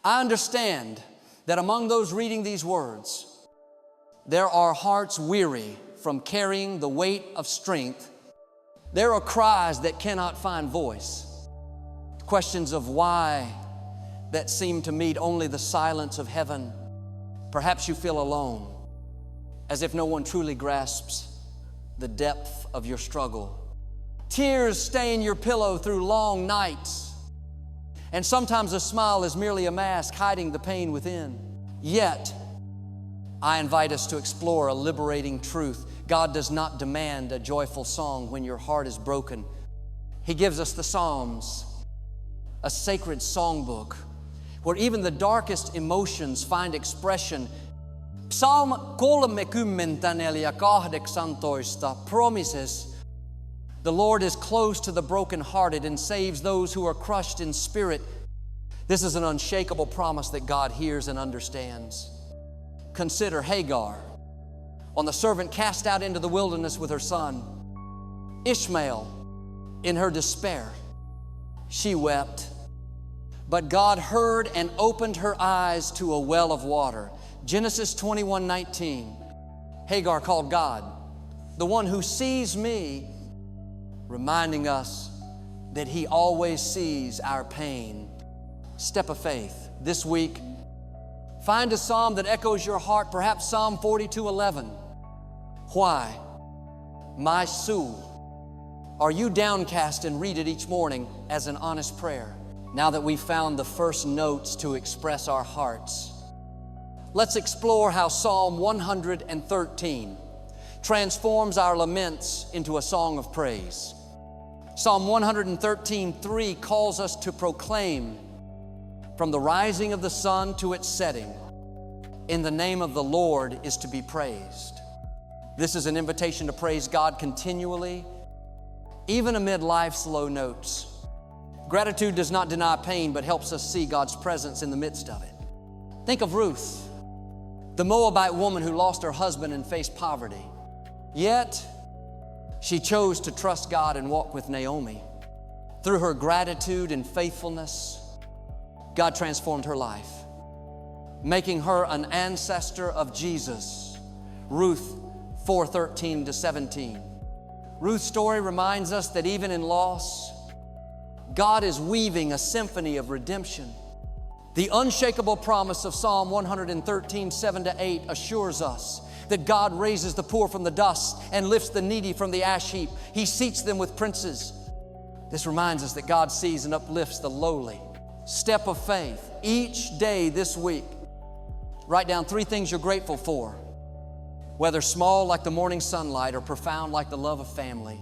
I understand that among those reading these words, there are hearts weary from carrying the weight of strength. There are cries that cannot find voice, questions of why that seem to meet only the silence of heaven. Perhaps you feel alone, as if no one truly grasps the depth of your struggle. Tears stain your pillow through long nights, and sometimes a smile is merely a mask hiding the pain within. Yet, I invite us to explore a liberating truth. God does not demand a joyful song when your heart is broken. He gives us the Psalms, a sacred songbook where even the darkest emotions find expression. Psalm 38 promises the Lord is close to the brokenhearted and saves those who are crushed in spirit. This is an unshakable promise that God hears and understands. Consider Hagar, on the servant cast out into the wilderness with her son. Ishmael, in her despair, she wept. But God heard and opened her eyes to a well of water. Genesis 21:19. Hagar called God, the one who sees me, reminding us that He always sees our pain. Step of faith. This week, find a psalm that echoes your heart, perhaps Psalm 42:11. Why, my soul, are you downcast? And read it each morning as an honest prayer. Now that we've found the first notes to express our hearts, let's explore how Psalm 113 transforms our laments into a song of praise. Psalm 113:3 calls us to proclaim from the rising of the sun to its setting, in the name of the Lord is to be praised. This is an invitation to praise God continually, even amid life's low notes. Gratitude does not deny pain, but helps us see God's presence in the midst of it. Think of Ruth, the Moabite woman who lost her husband and faced poverty. Yet, she chose to trust God and walk with Naomi. Through her gratitude and faithfulness, God transformed her life, making her an ancestor of Jesus. Ruth 4:13-17. Ruth's story reminds us that even in loss, God is weaving a symphony of redemption. The unshakable promise of Psalm 113:7-8 assures us that God raises the poor from the dust and lifts the needy from the ash heap. He seats them with princes. This reminds us that God sees and uplifts the lowly. Step of faith. Each day this week, write down 3 things you're grateful for, whether small like the morning sunlight or profound like the love of family.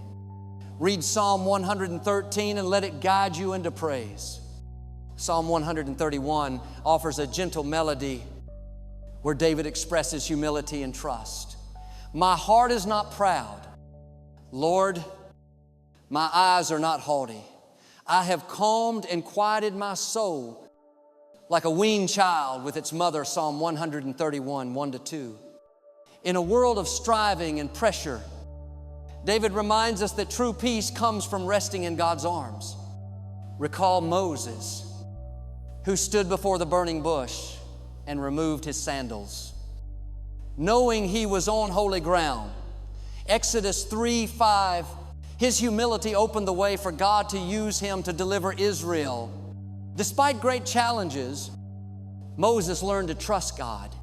Read Psalm 113 and let it guide you into praise. Psalm 131 offers a gentle melody where David expresses humility and trust. My heart is not proud. Lord, my eyes are not haughty. I have calmed and quieted my soul like a weaned child with its mother, Psalm 131, 1-2. In a world of striving and pressure, David reminds us that true peace comes from resting in God's arms. Recall Moses, who stood before the burning bush and removed his sandals, knowing he was on holy ground. Exodus 3:5, his humility opened the way for God to use him to deliver Israel. Despite great challenges, Moses learned to trust God,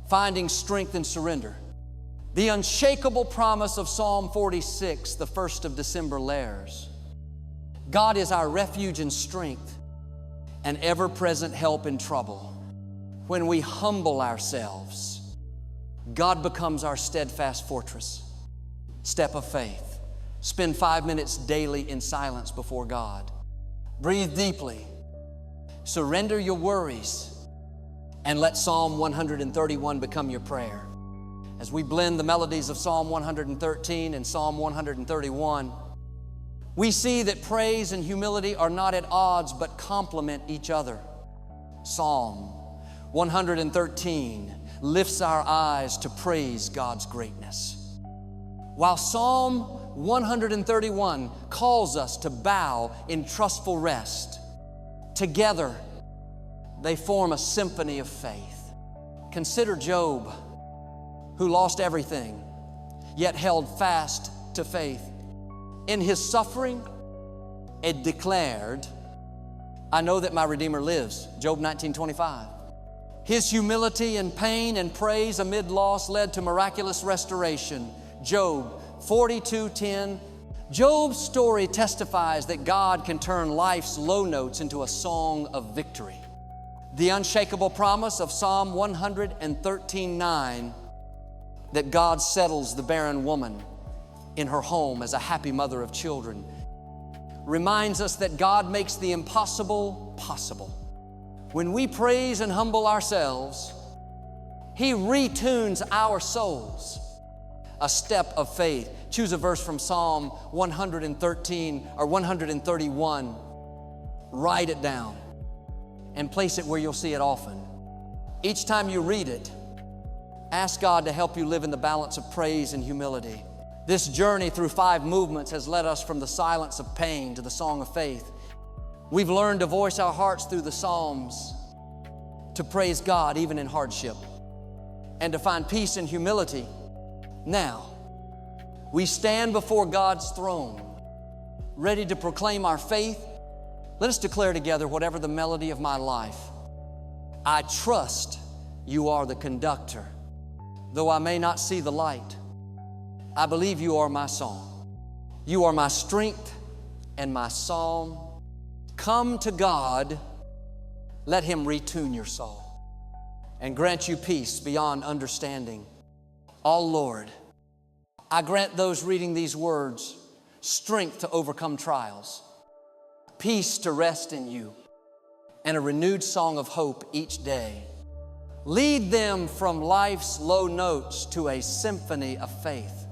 finding strength in surrender. The unshakable promise of Psalm 46, the 1st of December layers. God is our refuge and strength, an ever-present help in trouble. When we humble ourselves, God becomes our steadfast fortress. Step of faith. Spend 5 minutes daily in silence before God. Breathe deeply. Surrender your worries and let Psalm 131 become your prayer. As we blend the melodies of Psalm 113 and Psalm 131, we see that praise and humility are not at odds but complement each other. Psalm 113 lifts our eyes to praise God's greatness, while Psalm 131 calls us to bow in trustful rest. Together, They form a symphony of faith. Consider Job, who lost everything, yet held fast to faith. In his suffering, it declared, I know that my Redeemer lives, Job 19:25. His humility and pain and praise amid loss led to miraculous restoration, Job 42:10. Job's story testifies that God can turn life's low notes into a song of victory. The unshakable promise of Psalm 113:9 that God settles the barren woman in her home as a happy mother of children reminds us that God makes the impossible possible. When we praise and humble ourselves, He retunes our souls. A step of faith. Choose a verse from Psalm 113 or 131. Write it down and place it where you'll see it often. Each time you read it, ask God to help you live in the balance of praise and humility. This journey through 5 movements has led us from the silence of pain to the song of faith. We've learned to voice our hearts through the Psalms, to praise God even in hardship, and to find peace and humility. Now, we stand before God's throne, ready to proclaim our faith. Let us declare together, whatever the melody of my life, I trust you are the conductor. Though I may not see the light, I believe you are my song. You are my strength and my psalm. Come to God, let Him retune your soul and grant you peace beyond understanding. Oh Lord, I grant those reading these words strength to overcome trials, peace to rest in you, and a renewed song of hope each day. Lead them from life's low notes to a symphony of faith.